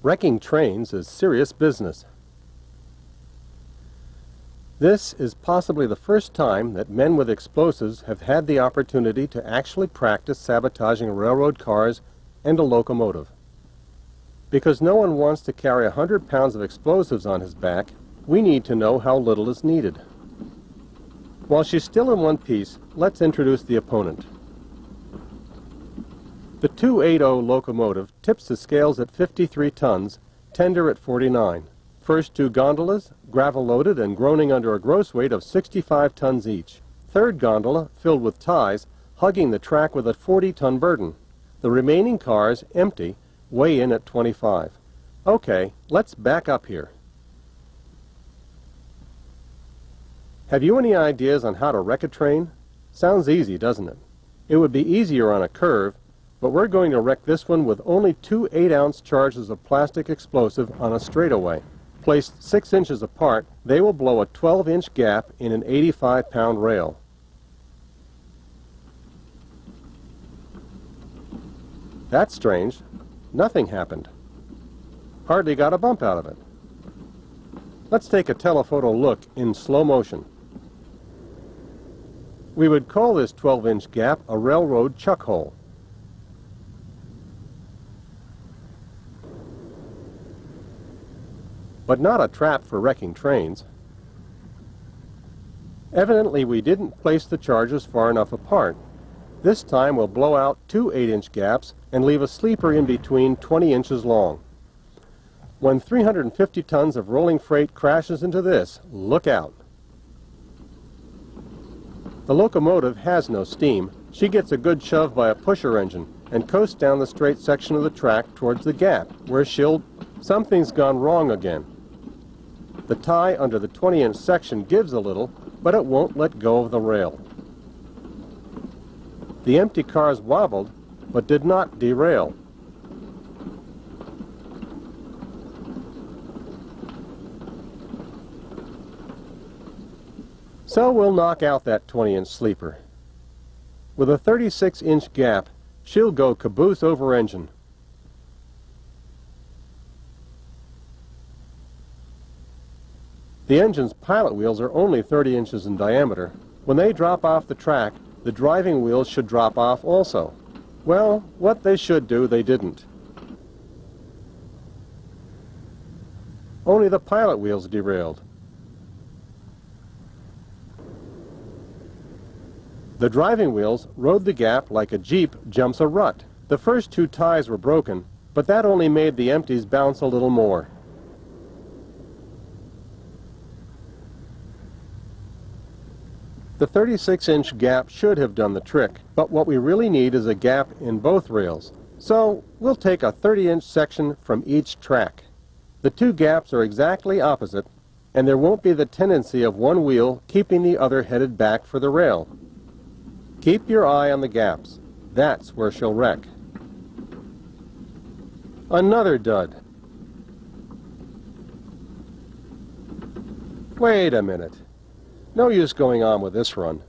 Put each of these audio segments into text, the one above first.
Wrecking trains is serious business. This is possibly the first time that men with explosives have had the opportunity to actually practice sabotaging railroad cars and a locomotive. Because no one wants to carry 100 pounds of explosives on his back, we need to know how little is needed. While she's still in one piece, let's introduce the opponent. The 280 locomotive tips the scales at 53 tons, tender at 49. First two gondolas, gravel-loaded and groaning under a gross weight of 65 tons each. Third gondola, filled with ties, hugging the track with a 40-ton burden. The remaining cars, empty, weigh in at 25. Okay, let's back up here. Have you any ideas on how to wreck a train? Sounds easy, doesn't it? It would be easier on a curve, but we're going to wreck this one with only two 8-ounce charges of plastic explosive on a straightaway. Placed 6 inches apart, they will blow a 12-inch gap in an 85-pound rail. That's strange. Nothing happened. Hardly got a bump out of it. Let's take a telephoto look in slow motion. We would call this 12-inch gap a railroad chuck hole. But not a trap for wrecking trains. Evidently we didn't place the charges far enough apart. This time we'll blow out two 8-inch gaps and leave a sleeper in between 20 inches long. When 350 tons of rolling freight crashes into this, look out. The locomotive has no steam. She gets a good shove by a pusher engine and coasts down the straight section of the track towards the gap, where something's gone wrong again. The tie under the 20-inch section gives a little, but it won't let go of the rail. The empty cars wobbled, but did not derail. So we'll knock out that 20-inch sleeper. With a 36-inch gap, she'll go caboose over engine. The engine's pilot wheels are only 30 inches in diameter. When they drop off the track, the driving wheels should drop off also. Well, what they should do, they didn't. Only the pilot wheels derailed. The driving wheels rode the gap like a Jeep jumps a rut. The first two ties were broken, but that only made the empties bounce a little more. The 36-inch gap should have done the trick, but what we really need is a gap in both rails. So we'll take a 30-inch section from each track. The two gaps are exactly opposite, and there won't be the tendency of one wheel keeping the other headed back for the rail. Keep your eye on the gaps. That's where she'll wreck. Another dud. Wait a minute. No use going on with this run.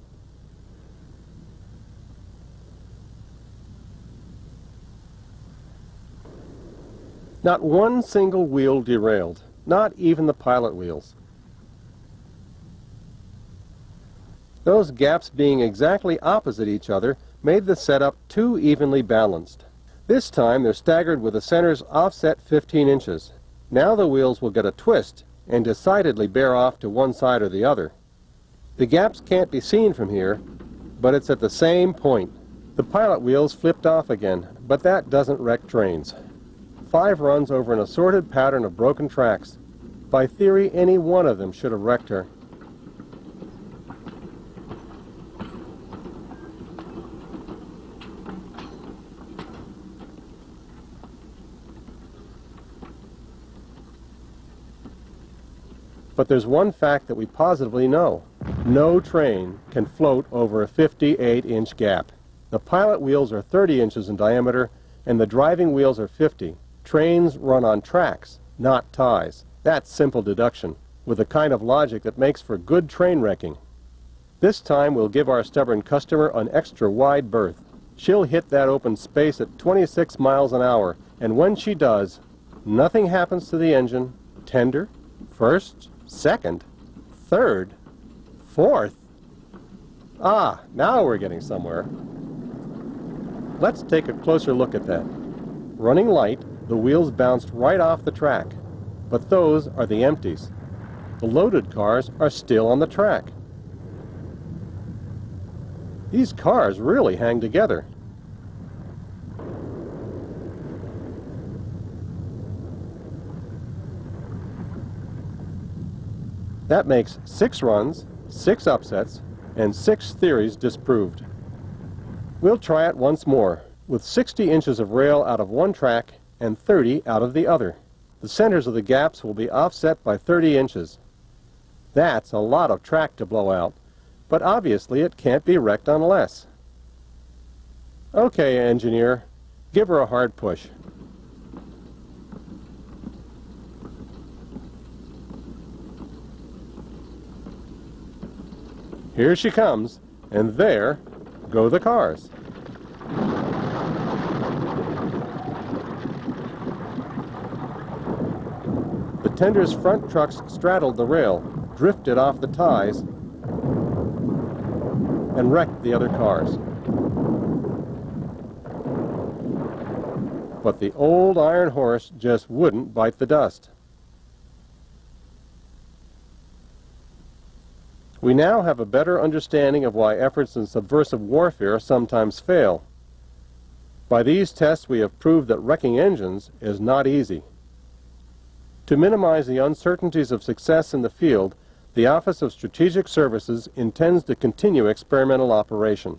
Not one single wheel derailed, not even the pilot wheels. Those gaps being exactly opposite each other made the setup too evenly balanced. This time they're staggered with the centers offset 15 inches. Now the wheels will get a twist and decidedly bear off to one side or the other. The gaps can't be seen from here, but it's at the same point. The pilot wheels flipped off again, but that doesn't wreck trains. 5 runs over an assorted pattern of broken tracks. By theory, any one of them should have wrecked her. But there's one fact that we positively know. No train can float over a 58-inch gap. The pilot wheels are 30 inches in diameter, and the driving wheels are 50. Trains run on tracks, not ties. That's simple deduction, with the kind of logic that makes for good train wrecking. This time we'll give our stubborn customer an extra wide berth. She'll hit that open space at 26 miles an hour, and when she does, nothing happens to the engine, tender, first, second, third, fourth. Ah, now we're getting somewhere. Let's take a closer look at that. Running light, the wheels bounced right off the track, but those are the empties. The loaded cars are still on the track. These cars really hang together. That makes 6 runs, 6 upsets, and 6 theories disproved. We'll try it once more, with 60 inches of rail out of one track and 30 out of the other. The centers of the gaps will be offset by 30 inches. That's a lot of track to blow out, but obviously it can't be wrecked on less. Okay, engineer, give her a hard push. Here she comes, and there go the cars. The tender's front trucks straddled the rail, drifted off the ties, and wrecked the other cars. But the old iron horse just wouldn't bite the dust. We now have a better understanding of why efforts in subversive warfare sometimes fail. By these tests we have proved that wrecking engines is not easy. To minimize the uncertainties of success in the field, the Office of Strategic Services intends to continue experimental operation.